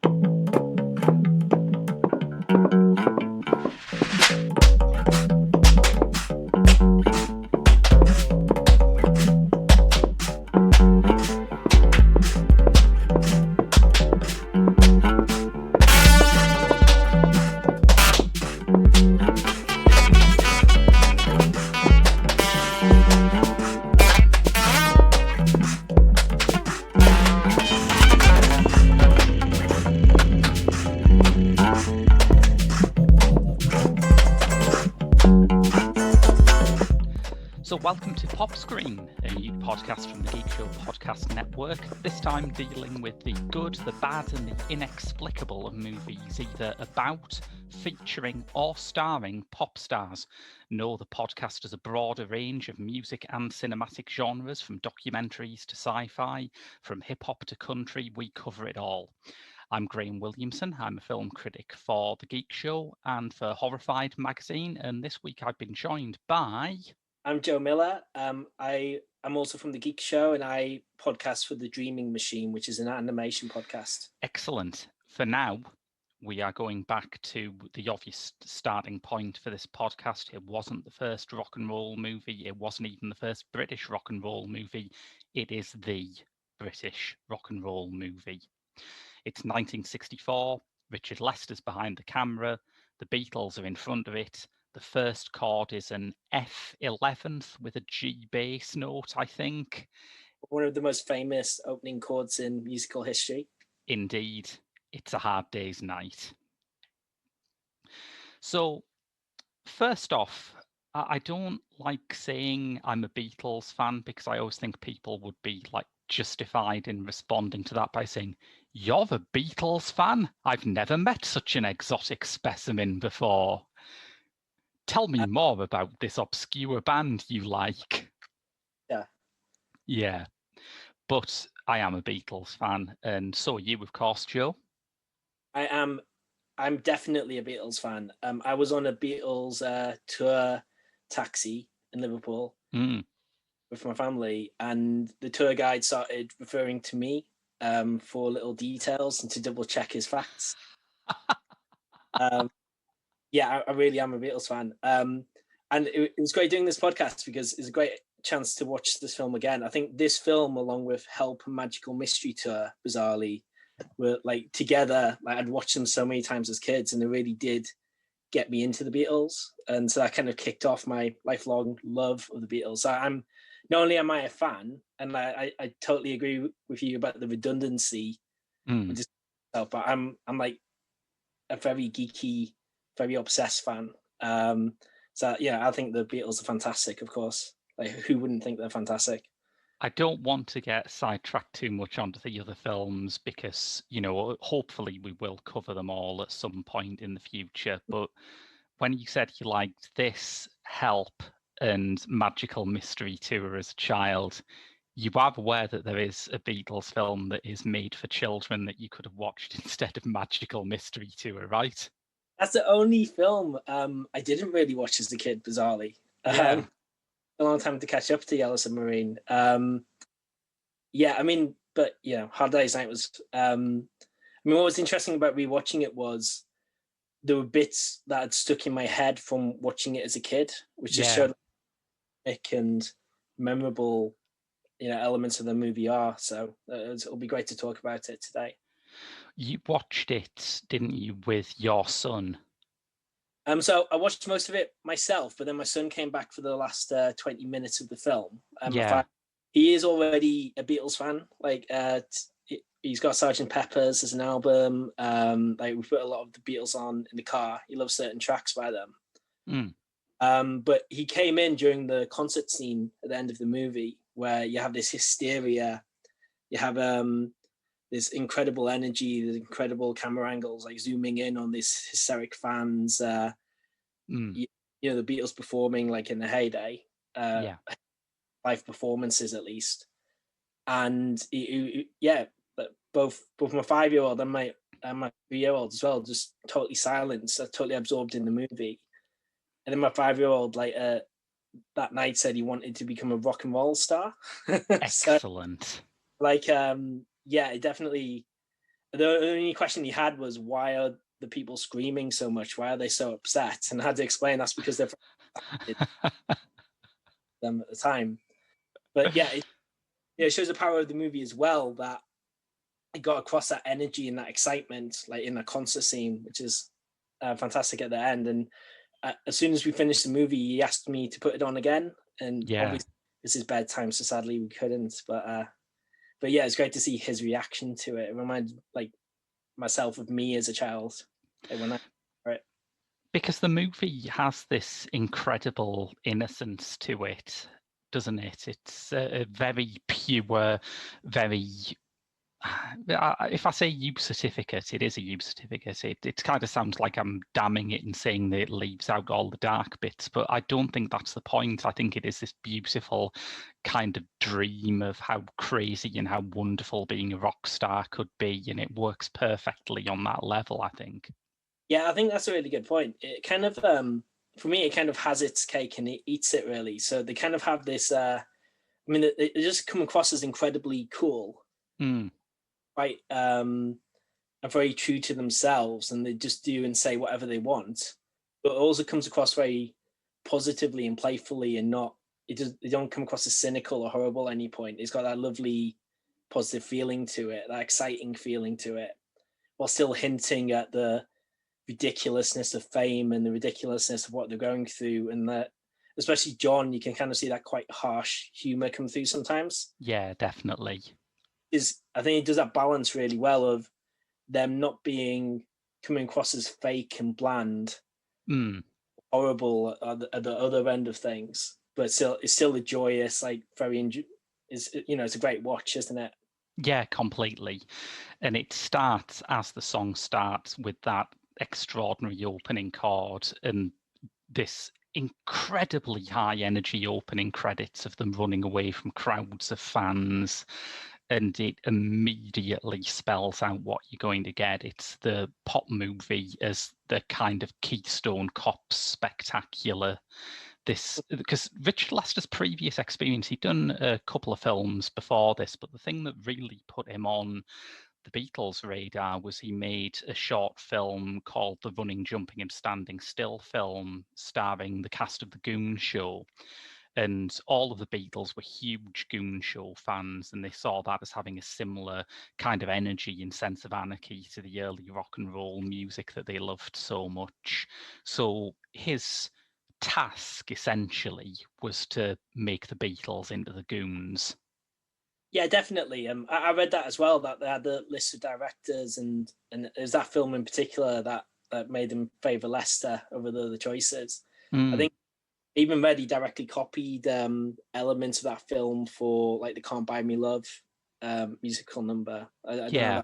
So welcome to Pop Screen, a new podcast from the Geek Show Podcast Network, this time dealing with the good, the bad and the inexplicable of movies, either about, featuring or starring pop stars. No, the podcast has a broader range of music and cinematic genres, from documentaries to sci-fi, from hip-hop to country, we cover it all. I'm Graham Williamson. I'm a film critic for The Geek Show and for Horrified magazine, and this week I've been joined by... I'm Joe Miller. I'm also from The Geek Show, and I podcast for The Dreaming Machine, which is an animation podcast. Excellent. For now, we are going back to the obvious starting point for this podcast. It wasn't the first rock and roll movie. It wasn't even the first British rock and roll movie. It is the British rock and roll movie. It's 1964. Richard Lester's behind the camera. The Beatles are in front of it. The first chord is an F11th with a G bass note, I think. One of the most famous opening chords in musical history. Indeed. It's a Hard Day's Night. So, first off, I don't like saying I'm a Beatles fan because I always think people would be like justified in responding to that by saying, "You're a Beatles fan? I've never met such an exotic specimen before. Tell me more about this obscure band you like." Yeah. But I am a Beatles fan, and so are you, of course, Joe. I'm definitely a Beatles fan. I was on a Beatles tour taxi in Liverpool with my family, and the tour guide started referring to me for little details and to double check his facts. Yeah, I really am a Beatles fan. And it was great doing this podcast because it's a great chance to watch this film again. I think this film, along with Help and Magical Mystery Tour, bizarrely, were like together. Like I'd watched them so many times as kids, and they really did get me into the Beatles. And so that kind of kicked off my lifelong love of the Beatles. So I'm not only am I a fan, and I totally agree with you about the redundancy, but I'm like a very geeky, very obsessed fan. So yeah, I think the Beatles are fantastic, of course. Like who wouldn't think they're fantastic? I don't want to get sidetracked too much onto the other films because, you know, hopefully we will cover them all at some point in the future. But when you said you liked this, Help, and Magical Mystery Tour as a child, you are aware that there is a Beatles film that is made for children that you could have watched instead of Magical Mystery Tour, right? That's the only film I didn't really watch as a kid, bizarrely. Yeah. A long time to catch up to Yellow Submarine. Yeah, I mean, but yeah, Hard Day's Night was. I mean, what was interesting about rewatching it was there were bits that had stuck in my head from watching it as a kid, which just showed and memorable, elements of the movie are. So it'll be great to talk about it today. You watched it, didn't you, with your son? So I watched most of it myself, but then my son came back for the last 20 minutes of the film. He is already a Beatles fan. Like he's got Sgt. Pepper's as an album. Like we put a lot of the Beatles on in the car. He loves certain tracks by them. But he came in during the concert scene at the end of the movie where you have this hysteria. You have this incredible energy, there's incredible camera angles, like zooming in on these hysteric fans. The Beatles performing like in the heyday, live performances at least, and both my 5-year-old and my 3-year-old as well, just totally silenced, totally absorbed in the movie. And then my 5-year-old that night said he wanted to become a rock and roll star. Excellent. It definitely, the only question he had was, why are the people screaming so much? Why are they so upset? And I had to explain that's because they're them at the time. But yeah, it shows the power of the movie as well, that it got across that energy and that excitement, like in a concert scene, which is fantastic at the end. And as soon as we finished the movie, he asked me to put it on again, and obviously this is bedtime, so sadly we couldn't. But yeah, it's great to see his reaction to it. It reminded like myself of me as a child, like when I right. Because the movie has this incredible innocence to it, doesn't it? It's a very pure, very. If I say youth certificate, it is a youth certificate. It kind of sounds like I'm damning it and saying that it leaves out all the dark bits, but I don't think that's the point. I think it is this beautiful kind of dream of how crazy and how wonderful being a rock star could be, and it works perfectly on that level, I think. Yeah, I think that's a really good point. It kind of, for me, it kind of has its cake and it eats it, really. So they kind of have this, I mean, they just come across as incredibly cool. Right, are very true to themselves, and they just do and say whatever they want, but it also comes across very positively and playfully, and they don't come across as cynical or horrible at any point. It's got that lovely positive feeling to it, that exciting feeling to it, while still hinting at the ridiculousness of fame and the ridiculousness of what they're going through, and that especially John, you can kind of see that quite harsh humor come through sometimes. Yeah, definitely. I think it does that balance really well of them not coming across as fake and bland, horrible at the other end of things, but it's still a joyous, like it's a great watch, isn't it? Yeah, completely. And it starts as the song starts with that extraordinary opening chord and this incredibly high energy opening credits of them running away from crowds of fans, and it immediately spells out what you're going to get. It's the pop movie as the kind of Keystone Cops spectacular. Because Richard Lester's previous experience, he'd done a couple of films before this, but the thing that really put him on the Beatles' radar was he made a short film called The Running, Jumping and Standing Still film starring the cast of The Goon Show. And all of the Beatles were huge Goon Show fans, and they saw that as having a similar kind of energy and sense of anarchy to the early rock and roll music that they loved so much. So his task essentially was to make the Beatles into the Goons. Yeah, definitely. I read that as well, that they had the list of directors, and it was that film in particular that made them favour Lester over the other choices. I think even read he directly copied elements of that film for like the "Can't Buy Me Love" musical number. I don't know.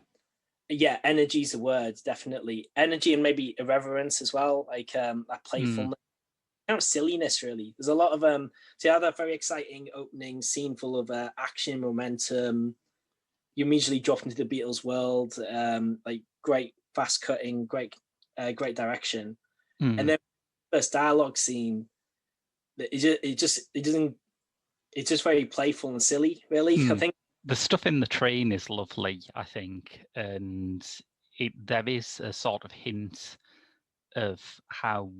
Yeah, energy's a word, definitely. Energy and maybe irreverence as well, like that playfulness. Kind of silliness, really. There's a lot of so you have that very exciting opening scene full of action, momentum. You immediately drop into the Beatles world, like great fast cutting, great direction, and then first dialogue scene. It's just very playful and silly, really. I think the stuff in the train is lovely, I think, and there is a sort of hint of how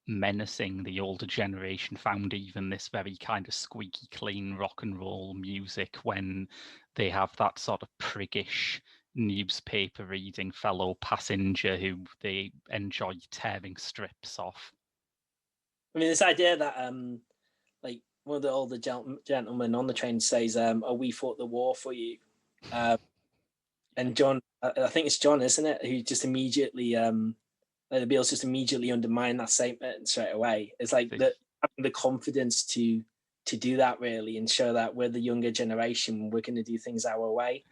menacing the older generation found even this very kind of squeaky clean rock and roll music when they have that sort of priggish newspaper reading fellow passenger who they enjoy tearing strips off. I mean, this idea that like one of the older gentlemen on the train says, "Oh, we fought the war for you," and John, I think it's John, isn't it, who just immediately the Beatles just immediately undermine that statement straight away. It's like having the confidence to do that, really, and show that we're the younger generation. We're going to do things our way.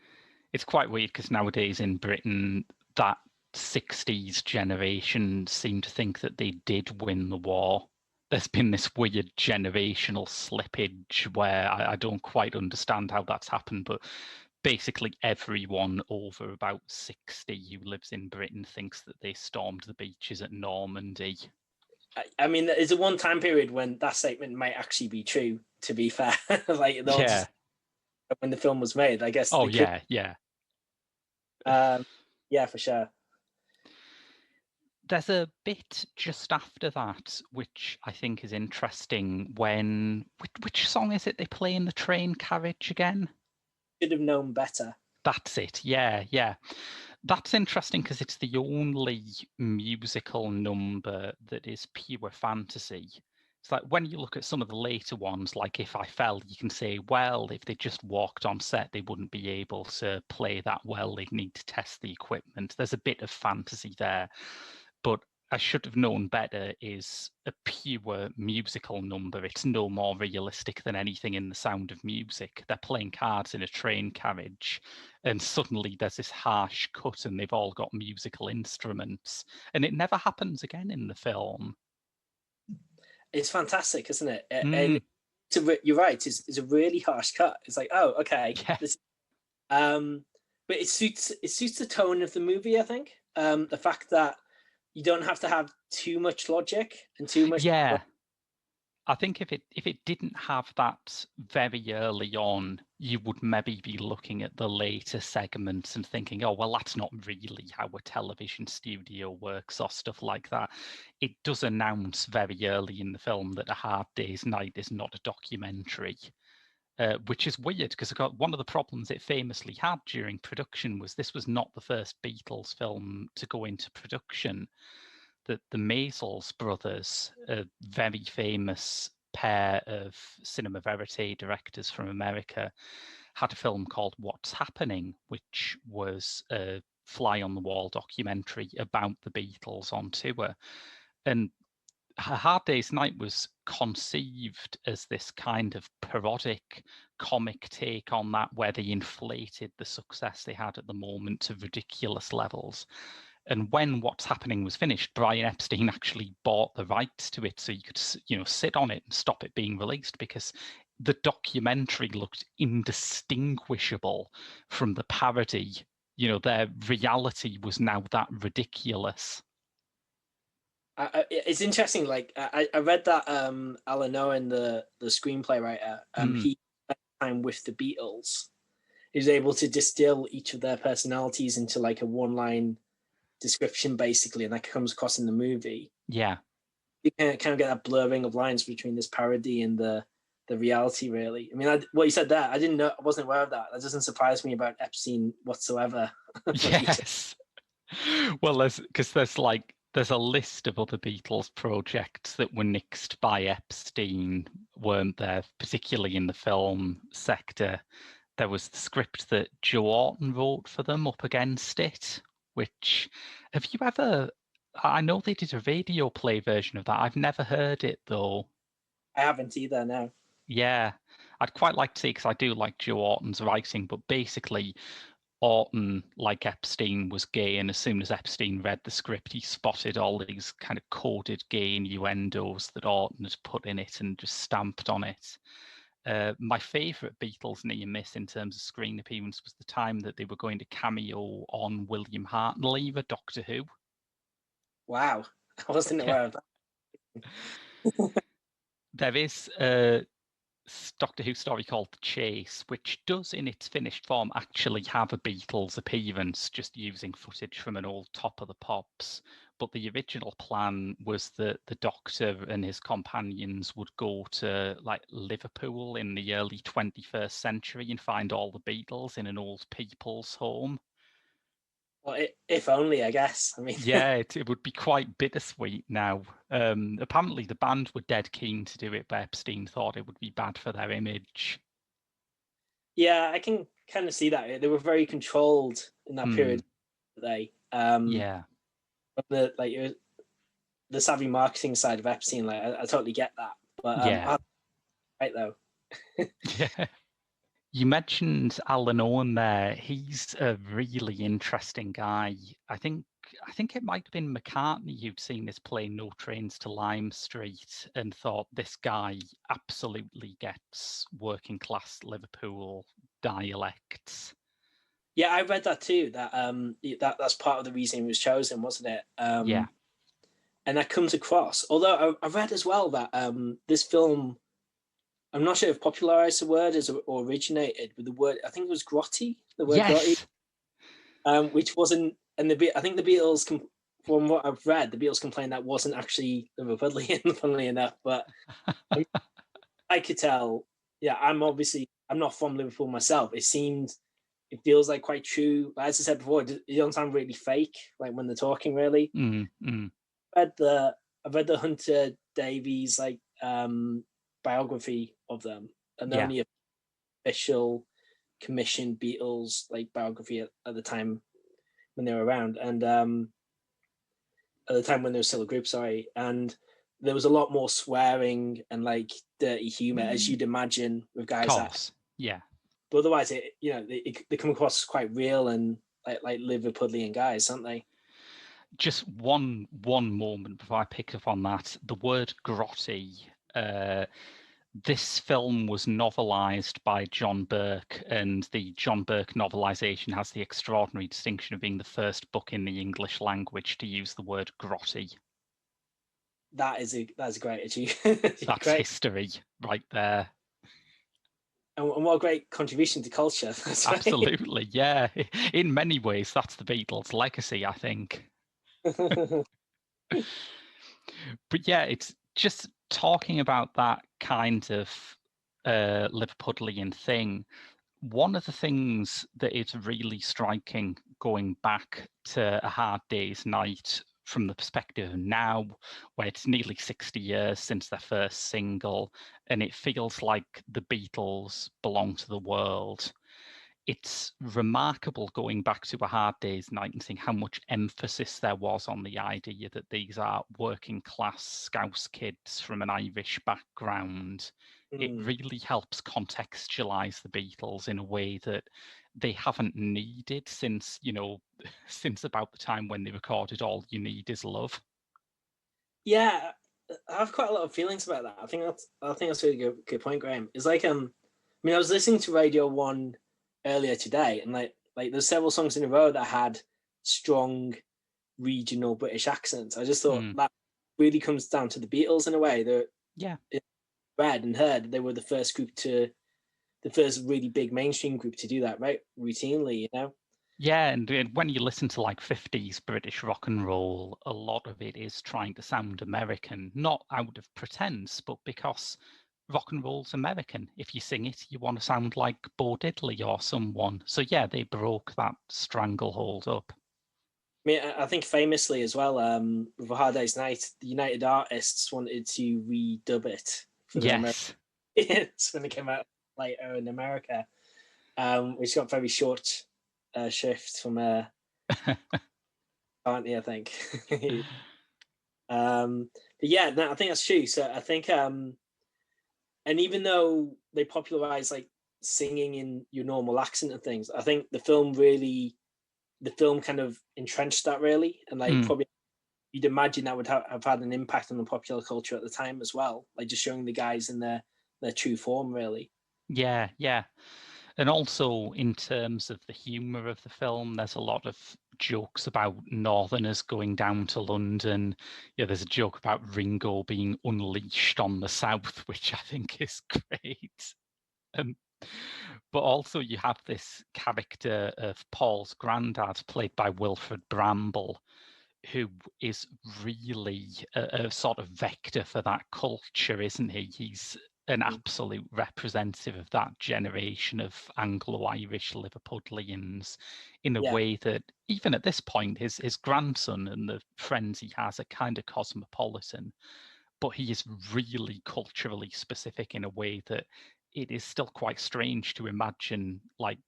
It's quite weird because nowadays in Britain, that 60s generation seem to think that they did win the war. There's been this weird generational slippage where I don't quite understand how that's happened, but basically everyone over about 60 who lives in Britain thinks that they stormed the beaches at Normandy. I mean, there's a one time period when that statement might actually be true, to be fair. Like, when the film was made, I guess. Oh, yeah. Yeah, for sure. There's a bit just after that, which I think is interesting. Which song is it they play in the train carriage again? Should have known better. That's it. Yeah, yeah. That's interesting because it's the only musical number that is pure fantasy. It's like when you look at some of the later ones, like If I Fell, you can say, well, if they just walked on set, they wouldn't be able to play that well. They'd need to test the equipment. There's a bit of fantasy there. But I Should Have Known Better is a pure musical number. It's no more realistic than anything in The Sound of Music. They're playing cards in a train carriage, and suddenly there's this harsh cut, and they've all got musical instruments, and it never happens again in the film. It's fantastic, isn't it? And you're right. It's a really harsh cut. It's like, oh, okay. Yeah. But it suits the tone of the movie. I think the fact that you don't have to have too much logic and too much. Yeah. I think if it didn't have that very early on, you would maybe be looking at the later segments and thinking, oh, well, that's not really how a television studio works or stuff like that. It does announce very early in the film that A Hard Day's Night is not a documentary, which is weird because one of the problems it famously had during production was this was not the first Beatles film to go into production. The Maysles brothers, a very famous pair of cinema verite directors from America, had a film called What's Happening, which was a fly-on-the-wall documentary about the Beatles on tour. And A Hard Day's Night was conceived as this kind of parodic comic take on that, where they inflated the success they had at the moment to ridiculous levels. And when What's Happening was finished, Brian Epstein actually bought the rights to it so you could, sit on it and stop it being released, because the documentary looked indistinguishable from the parody. Their reality was now that ridiculous. It's interesting. Like I read that Alan Owen, the screenplay writer, he spent time with the Beatles. He was able to distill each of their personalities into like a one-line description, basically, and that comes across in the movie. Yeah, you can kind of get that blurring of lines between this parody and the reality. Really, I mean, what you said there, I didn't know, I wasn't aware of that. That doesn't surprise me about Epstein whatsoever. Yes. Well, there's a list of other Beatles projects that were nixed by Epstein, weren't there? Particularly in the film sector. There was the script that Joe Orton wrote for them up against it, which, have you ever, I know they did a radio play version of that. I've never heard it though. I haven't either, no. Yeah, I'd quite like to see, because I do like Joe Orton's writing, but basically Orton, like Epstein, was gay, and as soon as Epstein read the script, he spotted all these kind of coded gay innuendos that Orton had put in it and just stamped on it. My favourite Beatles near miss in terms of screen appearance was the time that they were going to cameo on William Hartnell, Doctor Who. Wow, I wasn't aware of that. There is a Doctor Who story called The Chase, which does, in its finished form, actually have a Beatles appearance, just using footage from an old Top of the Pops. But the original plan was that the Doctor and his companions would go to like Liverpool in the early 21st century and find all the Beatles in an old people's home. Well, if only, I guess. I mean, yeah, it would be quite bittersweet now. Apparently, the band were dead keen to do it, but Epstein thought it would be bad for their image. Yeah, I can kind of see that. They were very controlled in that period. Yeah. The savvy marketing side of Epstein, like I totally get that. But yeah, right though. Yeah. You mentioned Alan Owen there. He's a really interesting guy. I think it might have been McCartney who'd seen this play No Trains to Lime Street and thought, this guy absolutely gets working class Liverpool dialects. Yeah, I read that too. That's part of the reason he was chosen, wasn't it? Yeah. And that comes across. Although I read as well that this film, I'm not sure if popularized the word or originated with the word, I think it was grotty, the word yes. grotty, which wasn't and I think the Beatles, from what I've read, the Beatles complained that wasn't actually Liverpudlian, funnily enough. But I could tell. Yeah, I'm not from Liverpool myself. It feels like quite true. As I said before, it don't sound really fake, like when they're talking. Really, I've read the Hunter Davies biography of them, and the only official commissioned Beatles biography at the time when they were around, and at the time when they were still a group. Sorry, and there was a lot more swearing and dirty humor, as you'd imagine with guys. Of course, yeah. But otherwise, they come across as quite real and like Liverpudlian guys, aren't they? Just one moment before I pick up on that. The word grotty. This film was novelised by John Burke, and the John Burke novelisation has the extraordinary distinction of being the first book in the English language to use the word grotty. That's a great achievement. That's great history right there. And what a great contribution to culture. Absolutely, yeah. In many ways, that's the Beatles' legacy, I think. But yeah, it's just talking about that kind of Liverpudlian thing. One of the things that is really striking going back to A Hard Day's Night from the perspective of now, where it's nearly 60 years since their first single, and it feels like the Beatles belong to the world. It's remarkable going back to A Hard Day's Night and seeing how much emphasis there was on the idea that these are working class Scouse kids from an Irish background. It really helps contextualize the Beatles in a way that they haven't needed since about the time when they recorded All You Need Is Love. Yeah, I have quite a lot of feelings about that. I think that's a really good point, Graham. It's I was listening to Radio 1 earlier today, and there's several songs in a row that had strong regional British accents. I just thought that really comes down to the Beatles in a way. Read and heard they were the first really big mainstream group to do that, right? Routinely, Yeah, and when you listen to 50s British rock and roll, a lot of it is trying to sound American, not out of pretense, but because rock and roll's American. If you sing it, you want to sound like Bo Diddley or someone. So yeah, they broke that stranglehold up. I mean, I think famously as well, with A Hard Day's Night, the United Artists wanted to redub it for the Americans when it came out later in America, which got very short shift from aren't they, I think. But yeah, no, I think that's true. So I think and even though they popularized singing in your normal accent and things, I think the film kind of entrenched that really, and probably you'd imagine that would have had an impact on the popular culture at the time as well, just showing the guys in their true form really. Yeah. And also in terms of the humour of the film, there's a lot of jokes about Northerners going down to London. Yeah, there's a joke about Ringo being unleashed on the South, which I think is great. But also you have this character of Paul's granddad, played by Wilfred Bramble, who is really a sort of vector for that culture, isn't he? He's an absolute representative of that generation of Anglo-Irish Liverpudlians in a way that even at this point, his grandson and the friends he has are kind of cosmopolitan, but he is really culturally specific in a way that it is still quite strange to imagine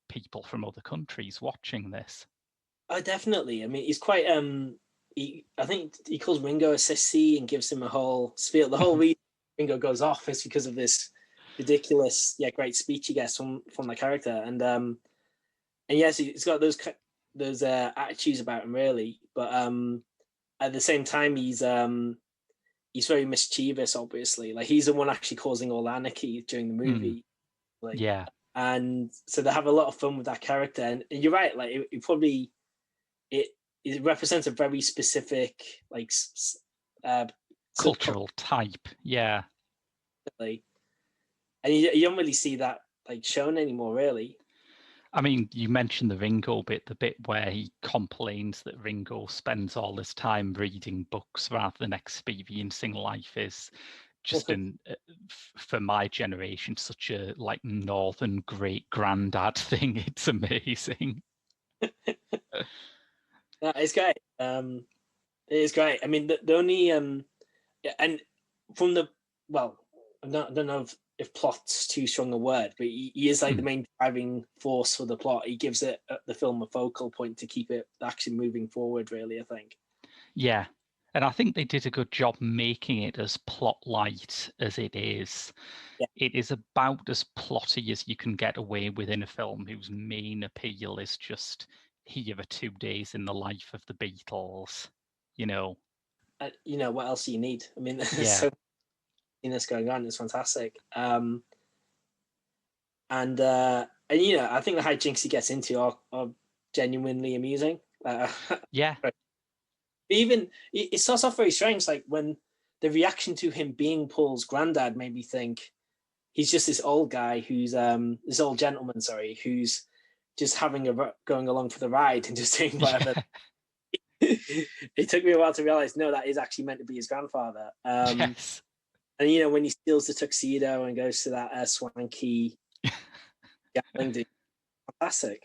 people from other countries watching this. Oh, definitely. I mean, he's quite I think he calls Ringo a sissy and gives him a whole spiel. The whole reason Ringo goes off is because of this ridiculous, great speech he gets from the character, and yes, he's got those attitudes about him really, but at the same time he's very mischievous. Obviously, he's the one actually causing all anarchy during the movie. And so they have a lot of fun with that character, and you're right. It represents a very specific cultural type, and you don't really see that shown anymore, really. I mean, you mentioned the Ringo bit, the bit where he complains that Ringo spends all his time reading books rather than experiencing life is just for my generation, such a like northern great granddad thing. It's amazing. It's great. It is great. I mean, the only and from the I don't know if plot's too strong a word, but he is like the main driving force for the plot. He gives it the film a focal point to keep it actually moving forward. Really, I think. Yeah, and I think they did a good job making it as plot light as it is. Yeah. It is about as plotty as you can get away with in a film whose main appeal is just here are 2 days in the life of the Beatles. You know, what else do you need? I mean, there's Yeah. so much going on. It's fantastic. And I think the hijinks he gets into are genuinely amusing. Yeah. Even it starts off very strange, like when the reaction to him being Paul's granddad made me think he's just this old guy who's this old gentleman, sorry, who's just going along for the ride and just doing whatever. Yeah. It took me a while to realize, no, that is actually meant to be his grandfather. Yes. And when he steals the tuxedo and goes to that swanky gambling dude, fantastic.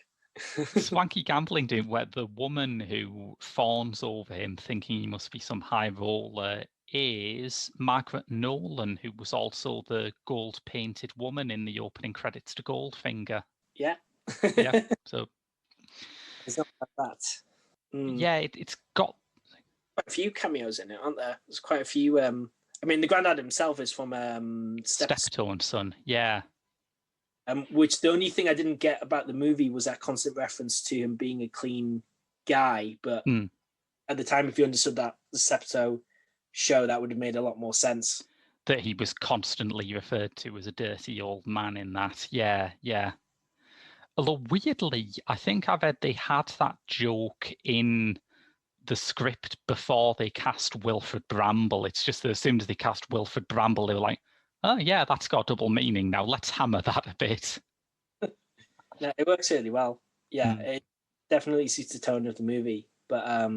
Swanky gambling dude, where the woman who fawns over him, thinking he must be some high roller, is Margaret Nolan, who was also the gold-painted woman in the opening credits to Goldfinger. Yeah. Yeah. So. It's not like that. Yeah, it's got quite a few cameos in it, aren't there? There's quite a few. I mean, the granddad himself is from Steptoe and Son. Yeah. Which the only thing I didn't get about the movie was that constant reference to him being a clean guy. But at the time, if you understood that the Steptoe show, that would have made a lot more sense. That he was constantly referred to as a dirty old man in that. Yeah, yeah. Although weirdly, I think I read they had that joke in the script before they cast Wilfrid Bramble. It's just that as soon as they cast Wilfrid Bramble, they were like, oh yeah, that's got double meaning now. Let's hammer that a bit. No, it works really well. Yeah, it definitely suits the tone of the movie. But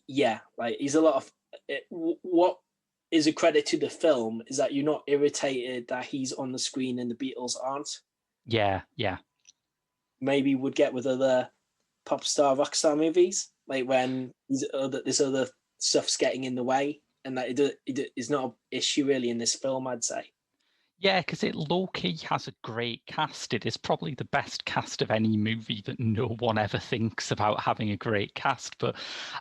yeah, like he's a lot of what is a credit to the film is that you're not irritated that he's on the screen and the Beatles aren't. Yeah, yeah. Maybe would get with other pop star, rock star movies, like when this other stuff's getting in the way, and that it is not an issue really in this film, I'd say. Yeah, because it low-key has a great cast. It is probably the best cast of any movie that no one ever thinks about having a great cast. But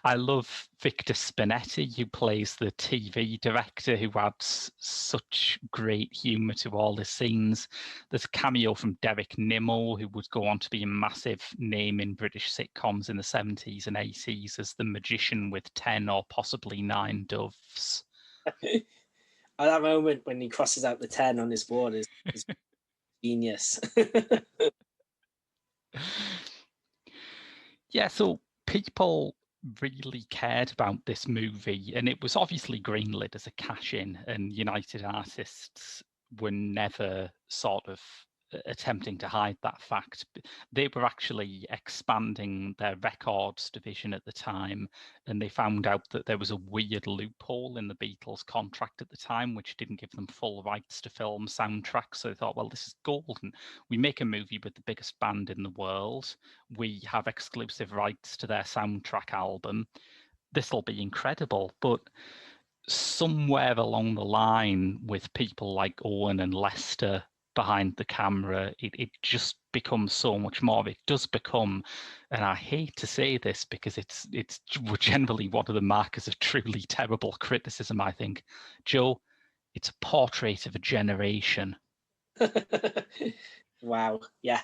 I love Victor Spinetti, who plays the TV director, who adds such great humour to all the scenes. There's a cameo from Derek Nimmo, who would go on to be a massive name in British sitcoms in the 70s and 80s as the magician with 10 or possibly 9 doves. At that moment when he crosses out the 10 on his board is genius. Yeah, so people really cared about this movie, and it was obviously greenlit as a cash-in, and United Artists were never sort of attempting to hide that fact. They were actually expanding their records division at the time, and they found out that there was a weird loophole in the Beatles contract at the time, which didn't give them full rights to film soundtracks. So they thought, well, this is golden. We make a movie with the biggest band in the world. We have exclusive rights to their soundtrack album. This will be incredible. But somewhere along the line, with people like Owen and Lester behind the camera, it just becomes so much more. It does become, and I hate to say this because it's generally one of the markers of truly terrible criticism, I think, Joe, it's a portrait of a generation. Wow. Yeah,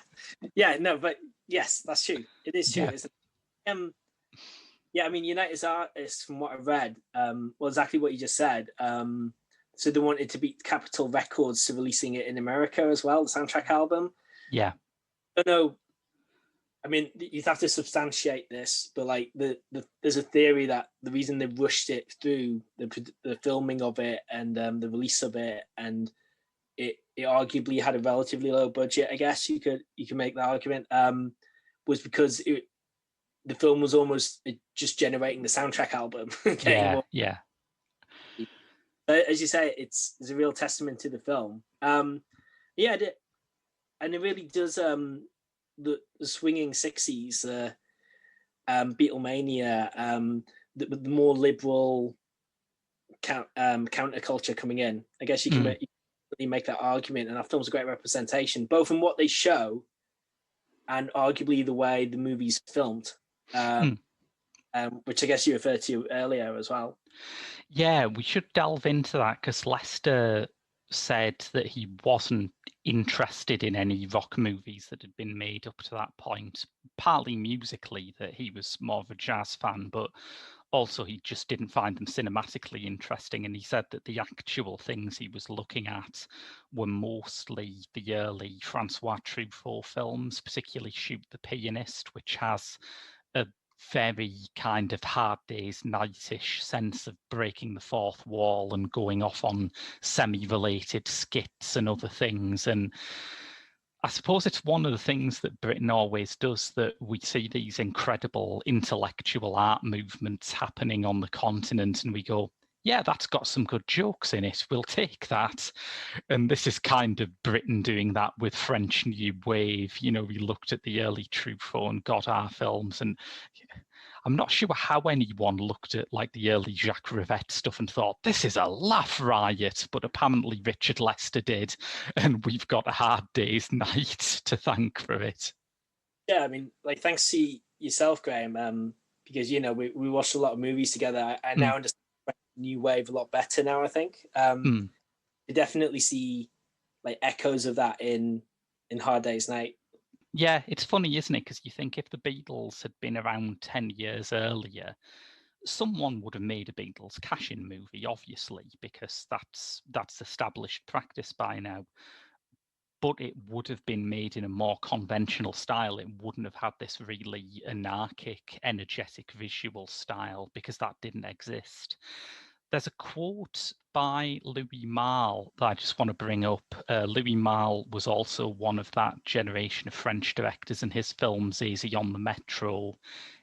no, but yes, that's true. It is true. Yeah. Yeah, I mean, United's Artists, from what I read, well, exactly what you just said. So they wanted to beat Capitol Records to releasing it in America as well, the soundtrack album. Yeah. I don't know. I mean, you'd have to substantiate this, but like there's a theory that the reason they rushed it through the filming of it and the release of it, and it it arguably had a relatively low budget, I guess you could make that argument, was because the film was almost just generating the soundtrack album. Yeah. As you say, it's a real testament to the film. And it really does the swinging 60s, Beatlemania, the more liberal counterculture coming in. I guess you can make that argument, and our film's a great representation, both in what they show and arguably the way the movie's filmed, which I guess you referred to earlier as well. Yeah, we should delve into that, because Lester said that he wasn't interested in any rock movies that had been made up to that point, partly musically, that he was more of a jazz fan, but also he just didn't find them cinematically interesting. And he said that the actual things he was looking at were mostly the early Francois Truffaut films, particularly Shoot the Pianist, which has a very kind of Hard Day's Night-ish sense of breaking the fourth wall and going off on semi-related skits and other things. And I suppose it's one of the things that Britain always does, that we see these incredible intellectual art movements happening on the continent and we go, yeah, that's got some good jokes in it, we'll take that. And this is kind of Britain doing that with French New Wave. You know, we looked at the early Truffaut and Godard films, and I'm not sure how anyone looked at like the early Jacques Rivette stuff and thought, this is a laugh riot, but apparently Richard Lester did, and we've got A Hard Day's Night to thank for it. Yeah, I mean, like, thanks to yourself, Graham, because, you know, we watched a lot of movies together. I now understand New Wave a lot better now, I think. You definitely see like echoes of that in Hard Day's Night. Yeah, it's funny, isn't it? Because you think if the Beatles had been around 10 years earlier, someone would have made a Beatles cash-in movie, obviously, because that's established practice by now. But it would have been made in a more conventional style. It wouldn't have had this really anarchic, energetic visual style, because that didn't exist. There's a quote by Louis Malle that I just want to bring up. Louis Malle was also one of that generation of French directors, and his film Zazie on the Metro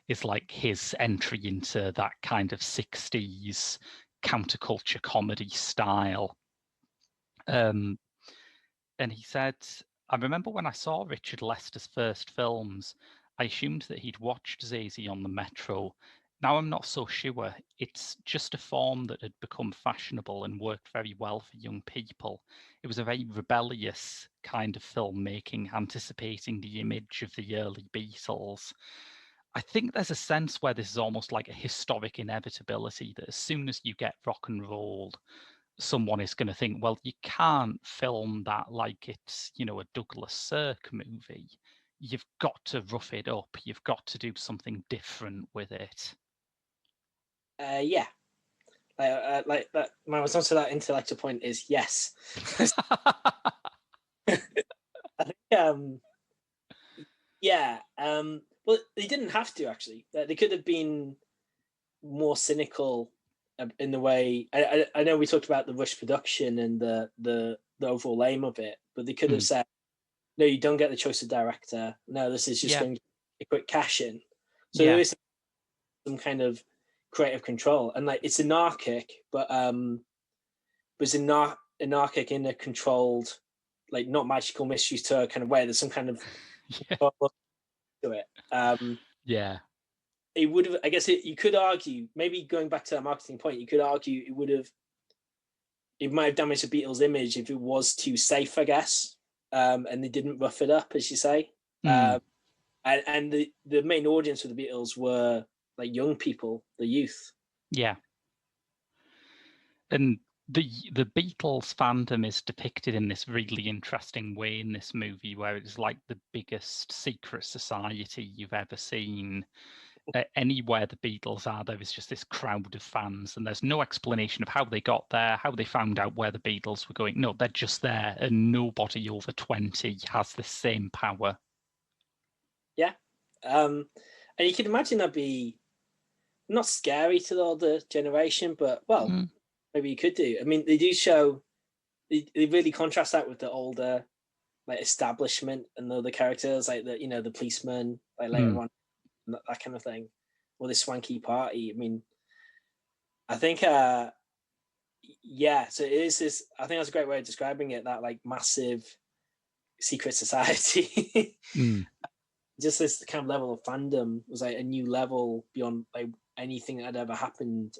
is like his entry into that kind of 60s counterculture comedy style. And he said, I remember when I saw Richard Lester's first films, I assumed that he'd watched Zazie on the Metro. Now I'm not so sure. It's just a form that had become fashionable and worked very well for young people. It was a very rebellious kind of filmmaking, anticipating the image of the early Beatles. I think there's a sense where this is almost like a historic inevitability, that as soon as you get rock and roll, someone is going to think, well, you can't film that like it's, you know, a Douglas Sirk movie. You've got to rough it up. You've got to do something different with it. Yeah, like that. My response to that intellectual point is yes. I think, yeah. Well, they didn't have to, actually. They could have been more cynical in the way. I know we talked about the rush production and the overall aim of it, but they could have said, no, you don't get the choice of director. No, this is just going to be a quick cash in. So there is some kind of creative control, and like it's anarchic, but it's anarchic in a controlled, like not magical mystery tour kind of way. There's some kind of to it. It would have, I guess, you could argue, maybe going back to that marketing point, you could argue it might have damaged the Beatles' image if it was too safe, I guess, and they didn't rough it up, as you say. And the main audience for the Beatles were like young people, the youth. Yeah. And the Beatles fandom is depicted in this really interesting way in this movie, where it's like the biggest secret society you've ever seen. Anywhere the Beatles are, there is just this crowd of fans, and there's no explanation of how they got there, how they found out where the Beatles were going. No, they're just there, and nobody over 20 has the same power. Yeah. And you can imagine that'd be not scary to the older generation, but maybe you could do. I mean, they they really contrast that with the older like establishment and the other characters, like the policeman, like later on, that kind of thing, or the swanky party. I mean, I think yeah, so it is this. I think that's a great way of describing it. That like massive secret society. Just this kind of level of fandom was like a new level beyond like anything that had ever happened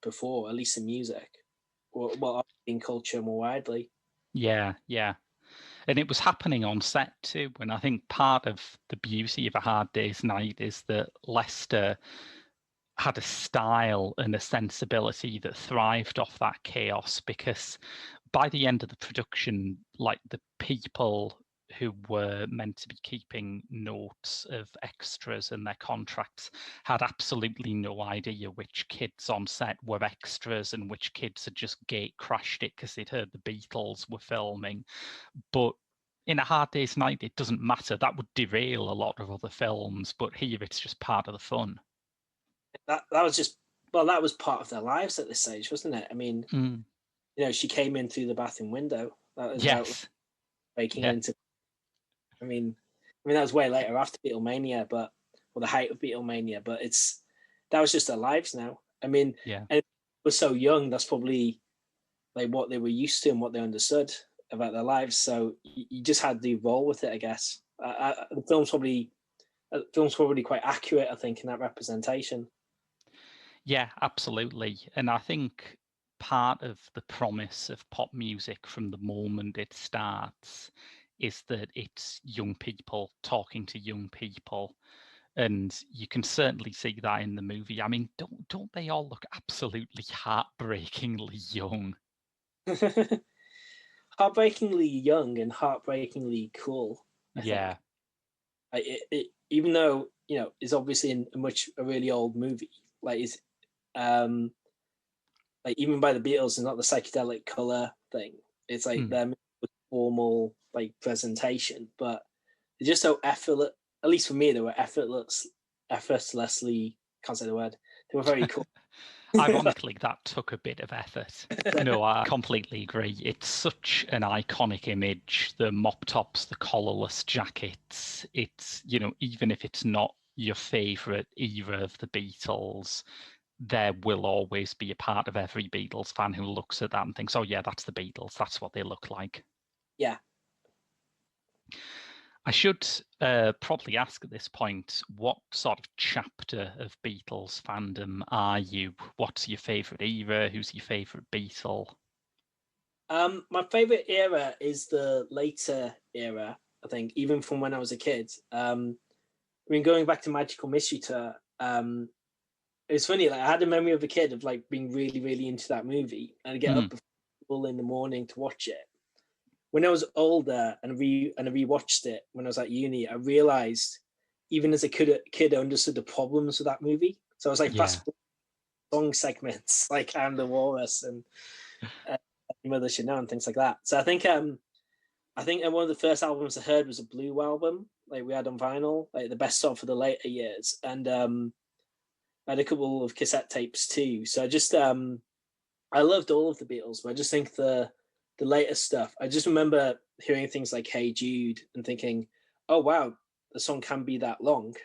before, at least in music, or well, in culture more widely. Yeah, yeah. And it was happening on set too. And I think part of the beauty of A Hard Day's Night is that Lester had a style and a sensibility that thrived off that chaos, because by the end of the production, like the people who were meant to be keeping notes of extras and their contracts had absolutely no idea which kids on set were extras and which kids had just gate crashed it because they'd heard the Beatles were filming. But in A Hard Day's Night, it doesn't matter. That would derail a lot of other films, but here it's just part of the fun. That was just, well, that was part of their lives at this stage, wasn't it? I mean, she came in through the bathroom window. That was yes. Breaking into. I mean, that was way later after Beatlemania, or the height of Beatlemania. But that was just their lives now. I mean, and it was so young. That's probably like what they were used to and what they understood about their lives. So you just had to roll with it, I guess. The film's probably quite accurate, I think, in that representation. Yeah, absolutely. And I think part of the promise of pop music from the moment it starts is that it's young people talking to young people. And you can certainly see that in the movie. I mean, don't they all look absolutely heartbreakingly young? Heartbreakingly young and heartbreakingly cool. I think. Even though it's obviously a really old movie, like it's like even by the Beatles, it's not the psychedelic color thing. It's like their formal like presentation, but they're just so effortless. At least for me, they were effortlessly. Can't say the word. They were very cool. Ironically, that took a bit of effort. No, I completely agree. It's such an iconic image. The mop tops, the collarless jackets. It's, even if it's not your favorite era of the Beatles, there will always be a part of every Beatles fan who looks at that and thinks, oh yeah, that's the Beatles. That's what they look like. Yeah. I should probably ask at this point, what sort of chapter of Beatles fandom are you? What's your favourite era? Who's your favourite Beatle? My favourite era is the later era, I think, even from when I was a kid. I mean, going back to Magical Mystery Tour, it's funny, like I had a memory of a kid of like being really, really into that movie and I'd get up in the morning to watch it. When I was older and I rewatched it when I was at uni, I realized even as a kid I understood the problems with that movie. So I was like fast song segments like I'm the Walrus and Mother Should Know and things like that. So I think one of the first albums I heard was a Blue album, like we had on vinyl, like the best song for the later years. And I had a couple of cassette tapes too. So I just I loved all of the Beatles, but I just think the latest stuff, I just remember hearing things like Hey Jude and thinking, oh wow, the song can be that long.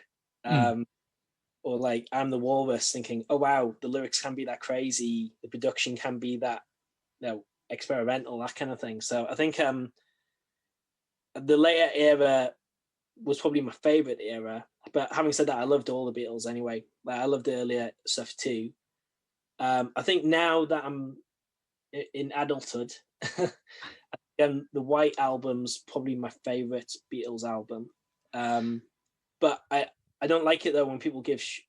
Or like I'm the Walrus, thinking, oh wow, the lyrics can be that crazy, the production can be that experimental, that kind of thing. So I think the later era was probably my favorite era. But having said that, I loved all the Beatles anyway. Like I loved the earlier stuff too. I think now that I'm in adulthood, the White Album's probably my favorite Beatles album. But I don't like it though when people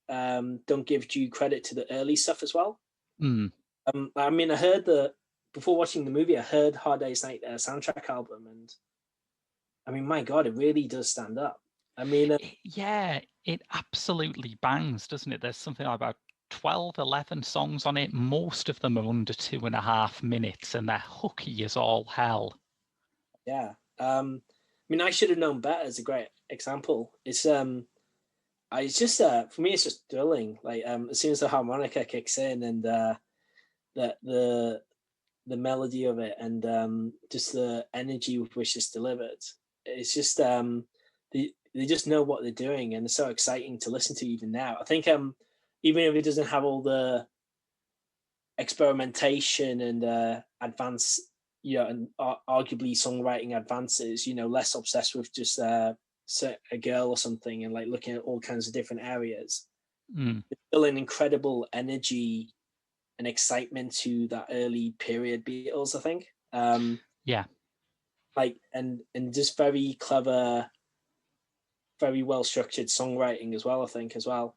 don't give due credit to the early stuff as well. I mean, I heard before watching the movie, I heard Hard Day's Night soundtrack album, and I mean, my God, it really does stand up. I mean, it absolutely bangs, doesn't it? There's something like about 12, 11 songs on it. Most of them are under 2.5 minutes, and they're hooky as all hell. Yeah. I mean, I Should Have Known Better is a great example. It's just for me, it's just thrilling. Like as soon as the harmonica kicks in and the the melody of it, and just the energy with which it's delivered. It's just they just know what they're doing, and it's so exciting to listen to even now. I think even if it doesn't have all the experimentation and advance, and arguably songwriting advances, less obsessed with just a girl or something, and like looking at all kinds of different areas. There's still an incredible energy and excitement to that early period Beatles, I think. Yeah. Like and just very clever, very well structured songwriting as well, I think, as well.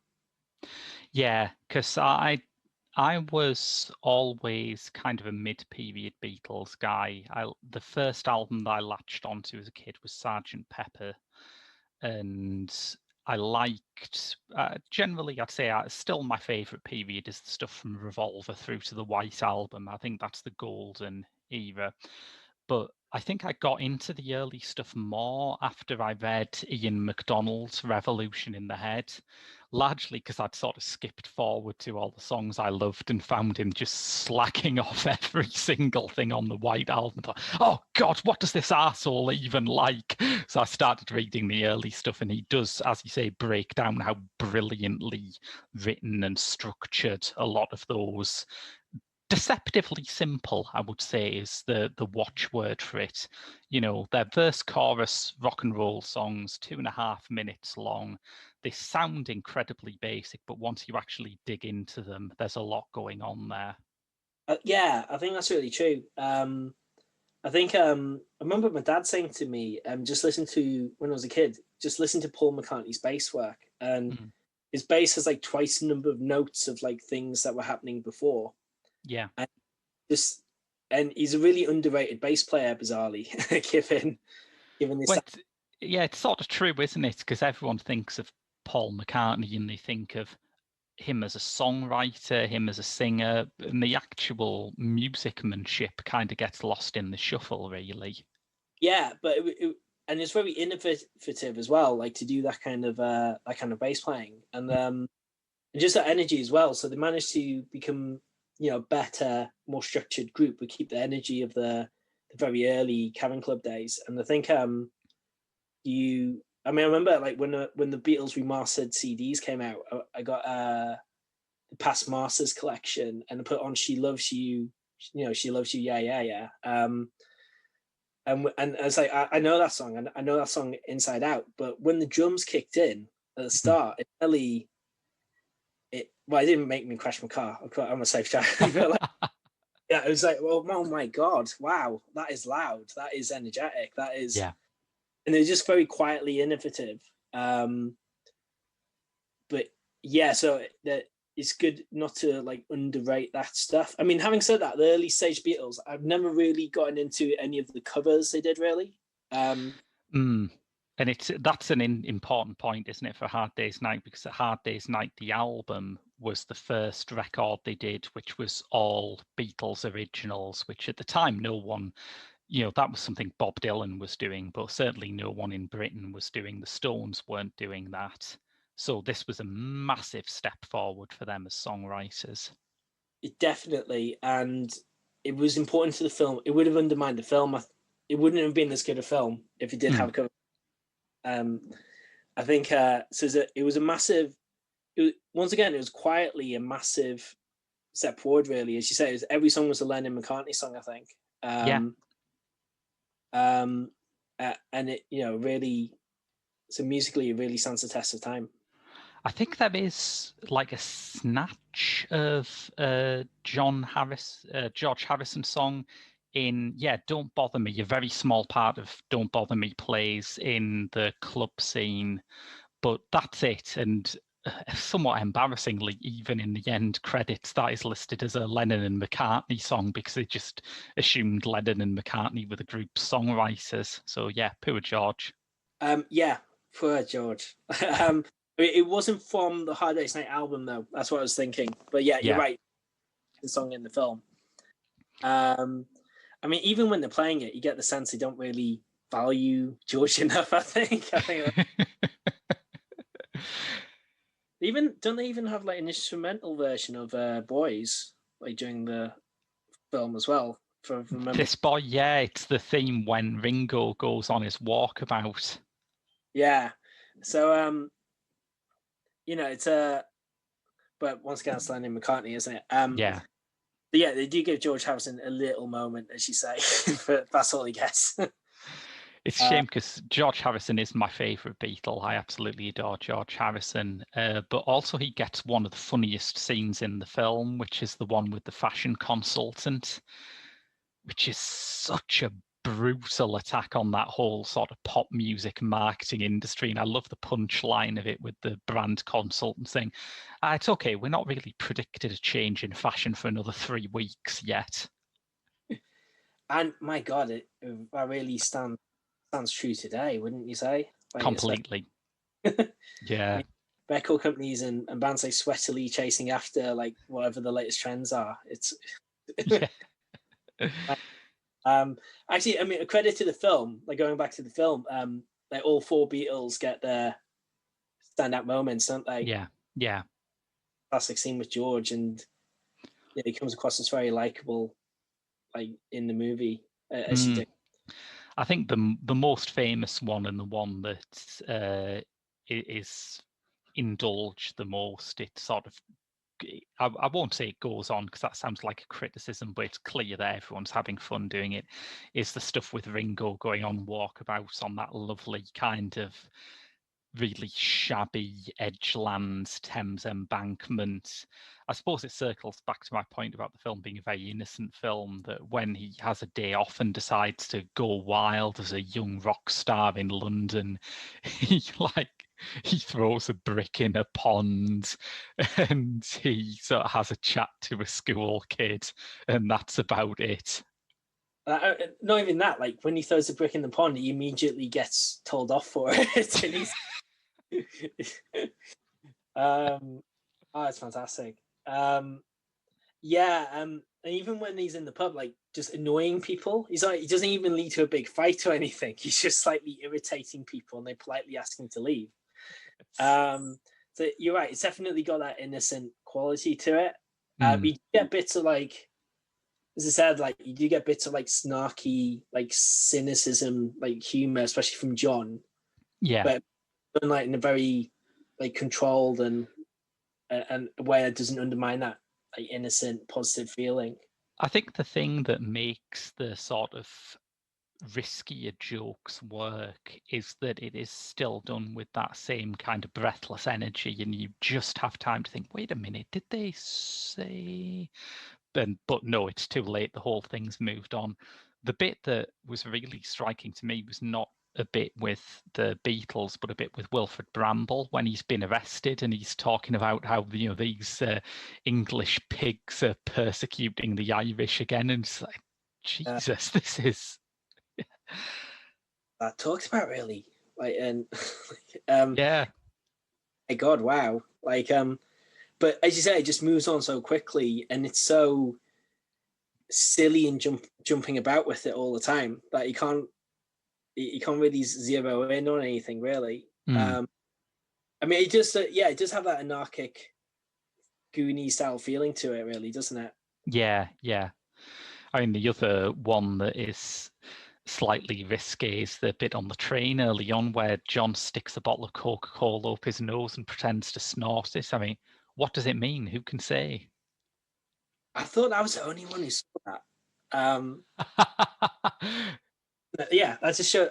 Yeah, because I was always kind of a mid-period Beatles guy. The first album that I latched onto as a kid was Sergeant Pepper, and I liked generally. I'd say still my favourite period is the stuff from Revolver through to the White Album. I think that's the golden era. But I think I got into the early stuff more after I read Ian MacDonald's Revolution in the Head, largely because I'd sort of skipped forward to all the songs I loved and found him just slacking off every single thing on the White Album. Thought, oh God, what does this arsehole even like? So I started reading the early stuff, and he does, as you say, break down how brilliantly written and structured a lot of those deceptively simple, I would say, is the watchword for it. Their verse chorus rock and roll songs, 2.5 minutes long. They sound incredibly basic, but once you actually dig into them, there's a lot going on there. Yeah, I think that's really true. I think I remember my dad saying to me, just listen to, when I was a kid, just listen to Paul McCartney's bass work. And his bass has like twice the number of notes of like things that were happening before. Yeah. And he's a really underrated bass player, bizarrely, given this. Well, it's sort of true, isn't it? Because everyone thinks of Paul McCartney and they think of him as a songwriter, him as a singer, and the actual musicmanship kind of gets lost in the shuffle, really. Yeah, but and it's very innovative as well, like to do that kind of bass playing, and just that energy as well. So they managed to become, better, more structured group, but keep the energy of the very early Cavern Club days. And I think I remember like when the Beatles remastered CDs came out, I got the Past Masters collection, and I put on "She Loves You," "She Loves You," yeah. And I was like, I know that song, and I know that song inside out. But when the drums kicked in at the start, it really, it didn't make me crash my car. I'm a safe driver. Yeah, it was like, well, oh my God, wow, that is loud, that is energetic, that is, yeah. And they're just very quietly innovative. But yeah, so that it's good not to like underrate that stuff. I mean, having said that, the early stage Beatles, I've never really gotten into any of the covers they did, really. And that's an important point, isn't it, for Hard Day's Night? Because at Hard Day's Night, the album was the first record they did, which was all Beatles originals, which at the time no one, that was something Bob Dylan was doing, but certainly no one in Britain was doing. The Stones weren't doing that. So this was a massive step forward for them as songwriters. Definitely, and it was important to the film. It would have undermined the film. It wouldn't have been as good a film if it did have a cover. I think so. It was a massive. Once again, it was quietly a massive step forward. Really, as you say, every song was a Lennon McCartney song, I think. And it, really, so musically, it really stands the test of time. I think there is like a snatch of George Harrison song in Don't Bother Me. A very small part of Don't Bother Me plays in the club scene, but that's it. And somewhat embarrassingly, even in the end credits, that is listed as a Lennon and McCartney song because they just assumed Lennon and McCartney were the group's songwriters. So yeah, poor George. Yeah, poor George. It wasn't from the Hard Day's Night album, though. That's what I was thinking. But yeah, you're right. The song in the film. I mean, even when they're playing it, you get the sense they don't really value George enough, I think. Don't they even have like an instrumental version of Boys, like during the film as well? remember. This boy, yeah, it's the theme when Ringo goes on his walkabout. Yeah. So it's but once again, it's Lennon McCartney, isn't it? Yeah. But yeah, they do give George Harrison a little moment, as you say, but that's all he gets. It's a shame because George Harrison is my favourite Beatle. I absolutely adore George Harrison. But also he gets one of the funniest scenes in the film, which is the one with the fashion consultant, which is such a brutal attack on that whole sort of pop music marketing industry. And I love the punchline of it with the brand consultant saying, it's okay, we're not really predicted a change in fashion for another 3 weeks yet. And my God, that really stands true today, wouldn't you say? Like, completely. Yeah. Record companies and bands like sweatily chasing after like whatever the latest trends are. It's yeah. Actually, I mean, a credit to the film, like going back to the film, like all 4 Beatles get their standout moments, don't they? Yeah. Classic scene with George, and he comes across as very likable, like in the movie, as you do. I think the most famous one and the one that is indulged the most, it sort of, I won't say it goes on because that sounds like a criticism, but it's clear that everyone's having fun doing it, is the stuff with Ringo going on walkabouts on that lovely kind of really shabby edgelands Thames embankment. I suppose it circles back to my point about the film being a very innocent film, that when he has a day off and decides to go wild as a young rock star in London, he throws a brick in a pond and he sort of has a chat to a school kid, and that's about it. Not even that, like when he throws a brick in the pond, he immediately gets told off for it. And he's it's fantastic. And even when he's in the pub, like just annoying people, he doesn't even lead to a big fight or anything. He's just slightly irritating people, and they politely ask him to leave. So you're right; it's definitely got that innocent quality to it. You get bits of like, as I said, like you do get bits of like snarky, like cynicism, like humor, especially from John. Yeah, but like in a very like controlled and way that doesn't undermine that like innocent, positive feeling. I think the thing that makes the sort of riskier jokes work is that it is still done with that same kind of breathless energy, and you just have time to think, wait a minute, did they say? But no, it's too late. The whole thing's moved on. The bit that was really striking to me was not a bit with the Beatles, but a bit with Wilfrid Bramble when he's been arrested and he's talking about how these English pigs are persecuting the Irish again, and it's like, Jesus, this is that talks about really like and yeah. My God, wow! Like but as you say, it just moves on so quickly, and it's so silly and jumping about with it all the time that you can't really zero in on anything really. I mean, it just it does have that anarchic Goonies style feeling to it, really, doesn't it? Yeah. I mean, the other one that is slightly risky is the bit on the train early on where John sticks a bottle of Coca-Cola up his nose and pretends to snort it. I mean, what does it mean? Who can say? I thought I was the only one who saw that. Yeah, that's a show.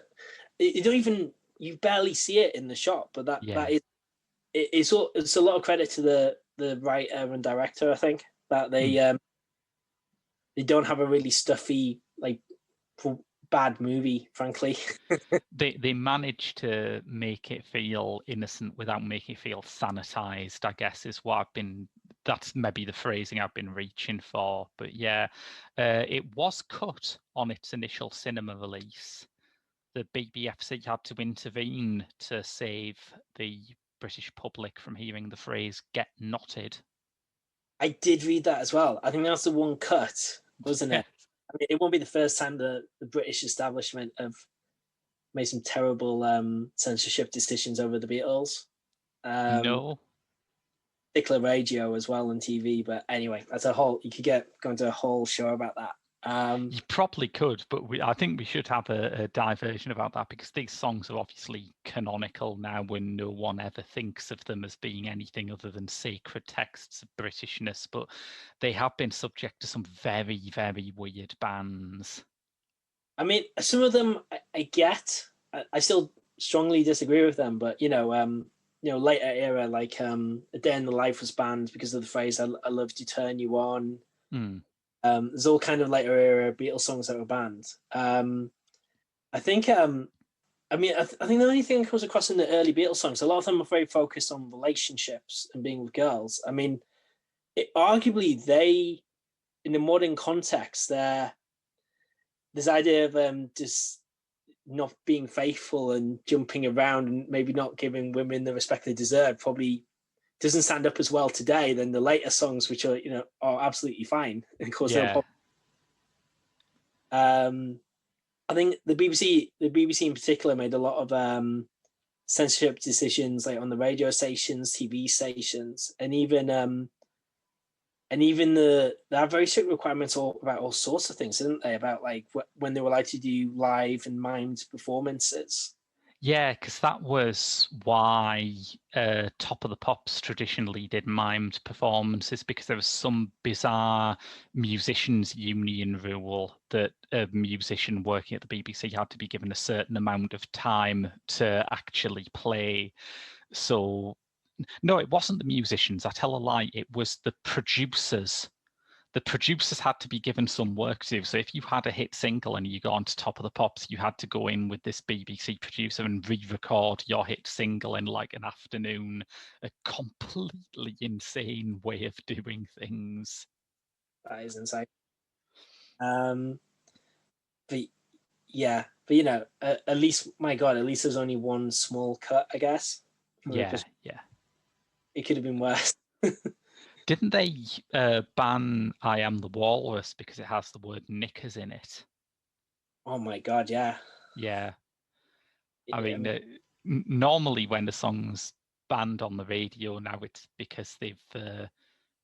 You barely see it in the shot, but that is it's a lot of credit to the writer and director. I think that they don't have a really stuffy like bad movie, frankly. They managed to make it feel innocent without making it feel sanitized, I guess, is what that's maybe the phrasing I've been reaching for. But yeah, it was cut on its initial cinema release. The BBFC had to intervene to save the British public from hearing the phrase "get knotted." I did read that as well. I think that's the one cut, wasn't it? I mean, it won't be the first time the British establishment have made some terrible censorship decisions over the Beatles. No. Particular radio as well on TV, but anyway, that's you could go into a whole show about that. You probably could, but I think we should have a diversion about that, because these songs are obviously canonical now, when no one ever thinks of them as being anything other than sacred texts of Britishness, but they have been subject to some very, very weird bans. I mean, some of them I get. I still strongly disagree with them, but later era, like A Day in the Life was banned because of the phrase "I love to turn you on." There's all kind of later era Beatles songs that were banned. I think I think the only thing that comes across in the early Beatles songs, a lot of them are very focused on relationships and being with girls. I mean, arguably they, in the modern context, this idea of just not being faithful and jumping around and maybe not giving women the respect they deserve probably doesn't stand up as well today than the later songs, which are are absolutely fine and cause no problem. I think the BBC in particular made a lot of censorship decisions, like on the radio stations, TV stations, and even they have very strict requirements about all sorts of things, didn't they? About like when they were allowed to do live and mimed performances. Yeah, because that was why Top of the Pops traditionally did mimed performances, because there was some bizarre musicians' union rule that a musician working at the BBC had to be given a certain amount of time to actually play. So, no, it wasn't the musicians. I tell a lie. It was the producers. The producers had to be given some work to do. So if you had a hit single and you got onto Top of the Pops, you had to go in with this BBC producer and re-record your hit single in like an afternoon. A completely insane way of doing things. That is insane. But at least, my God, at least there's only one small cut, I guess. Yeah. It could have been worse. Didn't they ban I Am the Walrus because it has the word knickers in it? Oh my God, yeah. Yeah. I mean, normally when the song's banned on the radio now, it's because they've,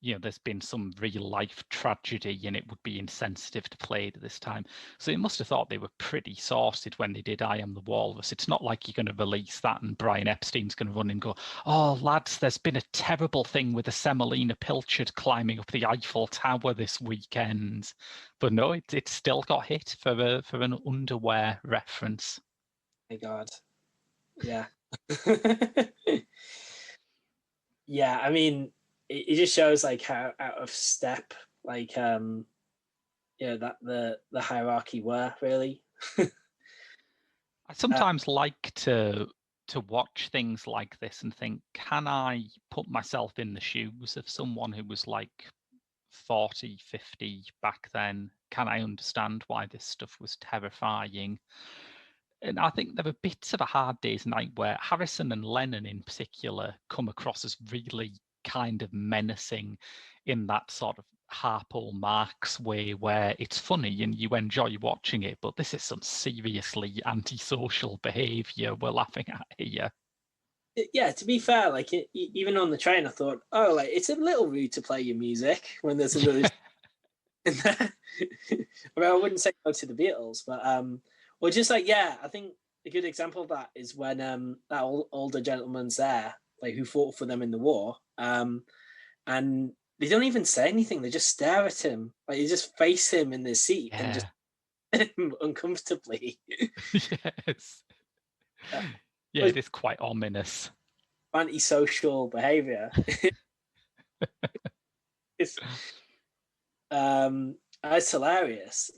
there's been some real life tragedy and it would be insensitive to play it at this time. So they must have thought they were pretty sorted when they did I Am the Walrus. It's not like you're going to release that and Brian Epstein's going to run and go, oh, lads, there's been a terrible thing with the Semolina Pilchard climbing up the Eiffel Tower this weekend. But no, it still got hit for an underwear reference. My God. Yeah. Yeah, I mean, it just shows like how out of step like that the hierarchy were, really. I sometimes like to watch things like this and think, can I put myself in the shoes of someone who was like 40, 50 back then? Can I understand why this stuff was terrifying? And I think there are bits of A Hard Day's Night where Harrison and Lennon in particular come across as really kind of menacing in that sort of Harpo Marx way, where it's funny and you enjoy watching it, but this is some seriously antisocial behavior we're laughing at here. Yeah, to be fair, like even on the train, I thought, oh, like it's a little rude to play your music when there's another. I mean, I wouldn't say no to the Beatles, but or just like, yeah, I think a good example of that is when that older gentleman's there, like who fought for them in the war, and they don't even say anything; they just stare at him, like they just face him in their seat and just him uncomfortably. Yes. Yeah, it is quite ominous. Antisocial behavior. It's hilarious.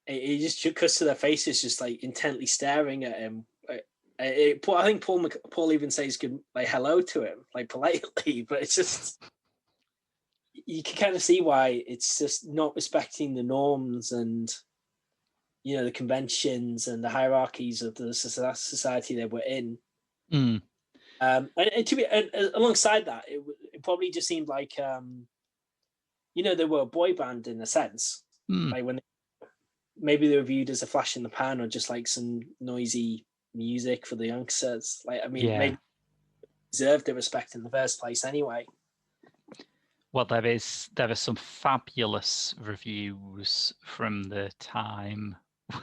It just cuts to their faces, just like intently staring at him. I think Paul even says good, like hello to him, like politely, but it's just you can kind of see why it's just not respecting the norms and the conventions and the hierarchies of the society they were in. Mm. And to be alongside that, it probably just seemed like they were a boy band in a sense, like when maybe they were viewed as a flash in the pan or just like some noisy music for the youngsters. Like, I mean, maybe deserved the respect in the first place anyway. Well, there are some fabulous reviews from the time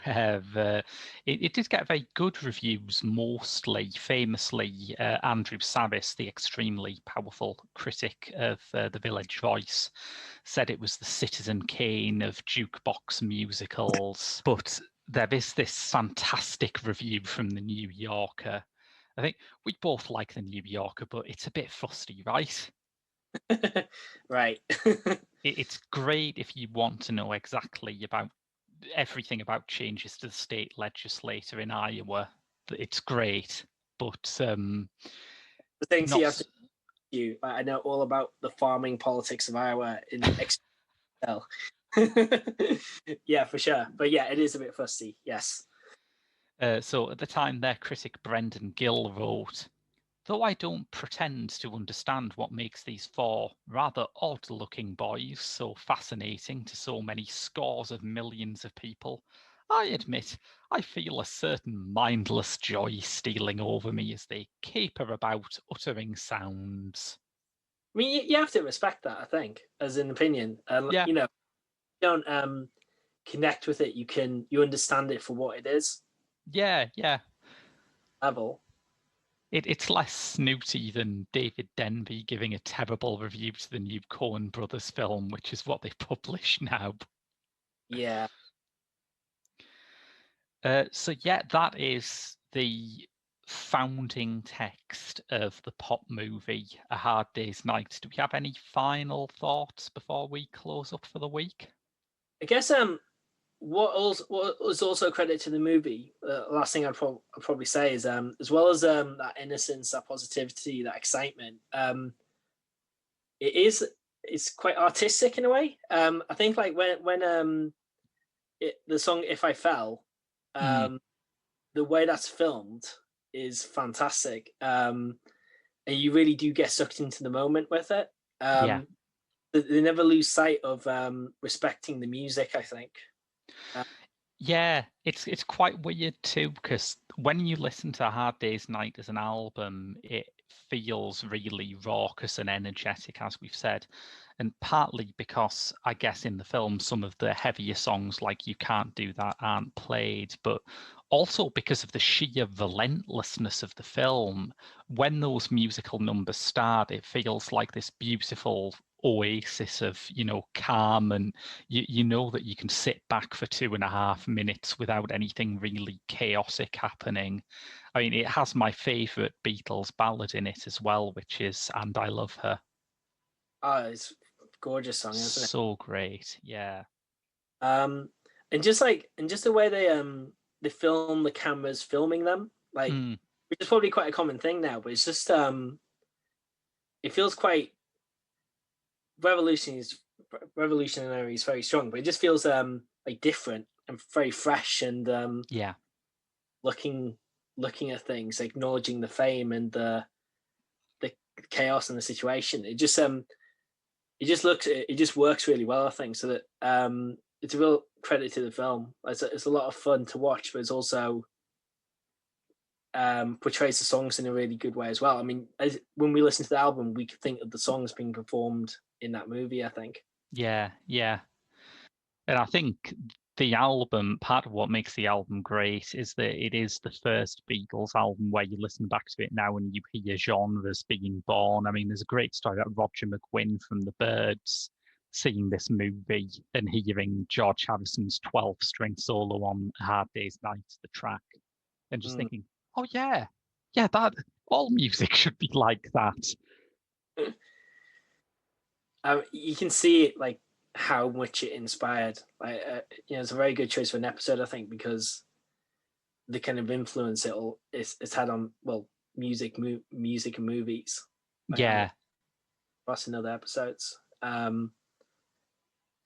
where it did get very good reviews, mostly. Famously, Andrew Sarris, the extremely powerful critic of The Village Voice, said it was the Citizen Kane of jukebox musicals. But there is this fantastic review from The New Yorker. I think we both like The New Yorker, but it's a bit fusty, right? Right. It's great if you want to know exactly about everything about changes to the state legislature in Iowa. It's great, but The things not. you have to you. I know all about the farming politics of Iowa in Excel. Yeah, for sure. But yeah, it is a bit fusty. Yes. So at the time, their critic Brendan Gill wrote, "Though I don't pretend to understand what makes these four rather odd-looking boys so fascinating to so many scores of millions of people, I admit I feel a certain mindless joy stealing over me as they caper about uttering sounds." I mean, you have to respect that, I think, as an opinion. Yeah, You don't connect with it. You understand it for what it is. yeah. Level. It's less snooty than David Denby giving a terrible review to the new Coen Brothers film, which is what they publish now. Yeah. So yeah, that is the founding text of the pop movie A Hard Day's Night. Do we have any final thoughts before we close up for the week? I guess what was also credit to the movie. Last thing I'd probably say is as well as that innocence, that positivity, that excitement. It's quite artistic in a way. I think like when the song "If I Fell," the way that's filmed is fantastic, and you really do get sucked into the moment with it. Yeah. They never lose sight of respecting the music, I think. Yeah, it's quite weird too, because when you listen to A Hard Day's Night as an album, it feels really raucous and energetic, as we've said. And partly because I guess in the film some of the heavier songs like You Can't Do That aren't played, but also because of the sheer relentlessness of the film. When those musical numbers start, it feels like this beautiful oasis of, calm, and you know that you can sit back for 2.5 minutes without anything really chaotic happening. I mean, it has my favorite Beatles ballad in it as well, which is And I Love Her. Oh, it's a gorgeous song, isn't it? So great, yeah. And just the way they film the cameras filming them, like which is probably quite a common thing now, but it's just it feels quite revolutionary is very strong, but it just feels like different and very fresh and yeah, looking at things, acknowledging the fame and the chaos and the situation. It just works really well, I think. So that it's a real credit to the film. It's a lot of fun to watch, but it's also portrays the songs in a really good way as well. I mean, when we listen to the album, we could think of the songs being performed in that movie, I think. Yeah. And I think the album, part of what makes the album great is that it is the first Beatles album where you listen back to it now and you hear genres being born. I mean, there's a great story about Roger McGuinn from the Byrds seeing this movie and hearing George Harrison's 12-string solo on A Hard Day's Night, the track, and just thinking, oh yeah, that all music should be like that. You can see it, like how much it inspired. It's a very good choice for an episode, I think, because the kind of influence it's had on music and movies. Yeah, across in other episodes. But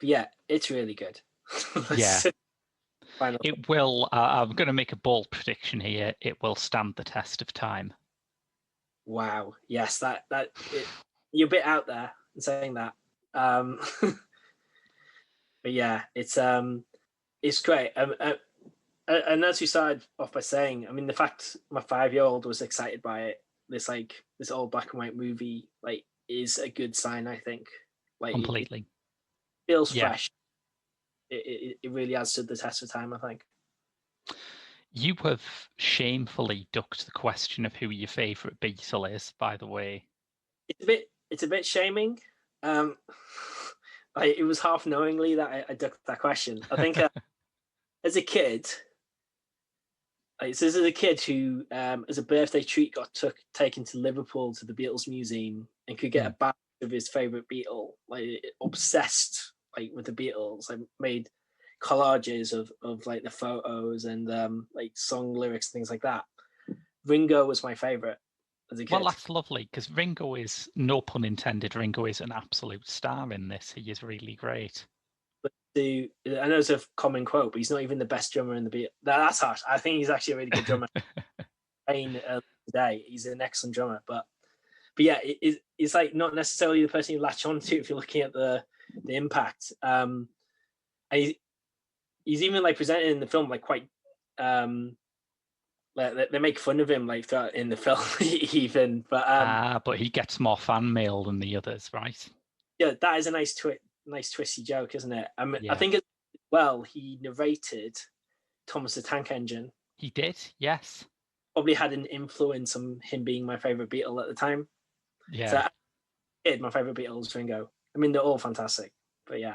yeah, it's really good. Yeah. It will. I'm going to make a bold prediction here. It will stand the test of time. Wow. Yes, you're a bit out there in saying that. But yeah, it's great. And as you started off by saying, I mean, the fact my 5-year-old was excited by it, this old black and white movie, like, is a good sign, I think. Like Completely. it feels Yeah. fresh. It really has stood the test of time, I think. You have shamefully ducked the question of who your favourite Beatle is, by the way. It's a bit shaming. It was half knowingly that I ducked that question. I think as a kid, this is a kid who, as a birthday treat, got taken to Liverpool to the Beatles Museum and could get a badge of his favorite Beatle. Like obsessed, like with the Beatles. I made collages of like the photos and like song lyrics, things like that. Ringo was my favorite as a kid. Well, that's lovely, because Ringo is, no pun intended, Ringo is an absolute star in this. He is really great. I know it's a common quote, but he's not even the best drummer in the Beatles. That's harsh. I think he's actually a really good drummer. Today, he's an excellent drummer, but yeah, it's like not necessarily the person you latch onto if you're looking at the impact. And he's even like presented in the film like quite like they make fun of him like in the film even, but he gets more fan mail than the others, right? Yeah, that is a nice twisty joke, isn't it? Yeah. I think as well he narrated Thomas the Tank Engine. He did, yes. Probably had an influence on him being my favorite Beatle at the time. Yeah. So my favorite Beatle is Ringo. I mean, they're all fantastic, but yeah.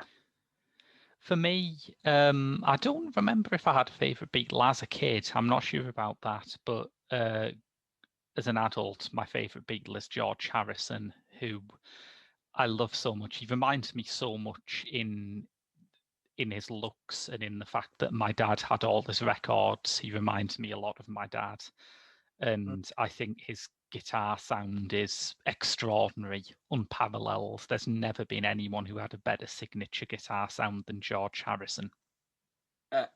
For me, I don't remember if I had a favorite Beatle as a kid. I'm not sure about that, but as an adult, my favorite Beatle is George Harrison, who I love so much. He reminds me so much in his looks and in the fact that my dad had all his records. He reminds me a lot of my dad, and I think his guitar sound is extraordinary, unparalleled. There's never been anyone who had a better signature guitar sound than George Harrison.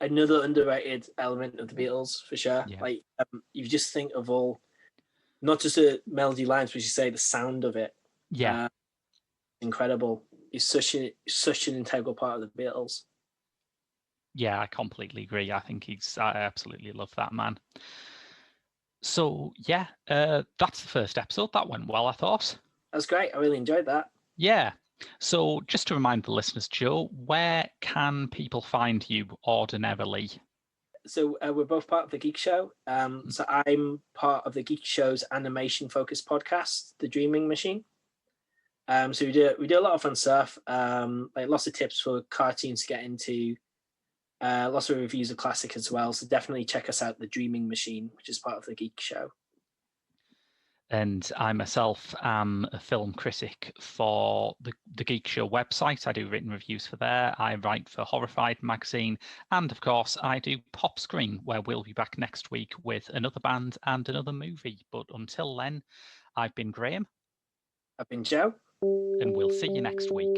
Another underrated element of the Beatles, for sure. Yeah. Like you just think of all, not just the melody lines, but you say the sound of it. Yeah, incredible. He's such an integral part of the Beatles. Yeah, I completely agree. I absolutely love that man. So yeah, that's the first episode. That went well, I thought. That's great. I really enjoyed that. Yeah. So just to remind the listeners, Joe, where can people find you ordinarily? So we're both part of the Geek Show. So I'm part of the Geek Show's animation-focused podcast, The Dreaming Machine. So we do a lot of fun stuff, like lots of tips for cartoons to get into, lots of reviews of classic as well. So definitely check us out, The Dreaming Machine, which is part of the Geek Show. And I myself am a film critic for the Geek Show website. I do written reviews for there. I write for Horrified magazine. And of course, I do Pop Screen, where we'll be back next week with another band and another movie. But until then, I've been Graham. I've been Joe. And we'll see you next week.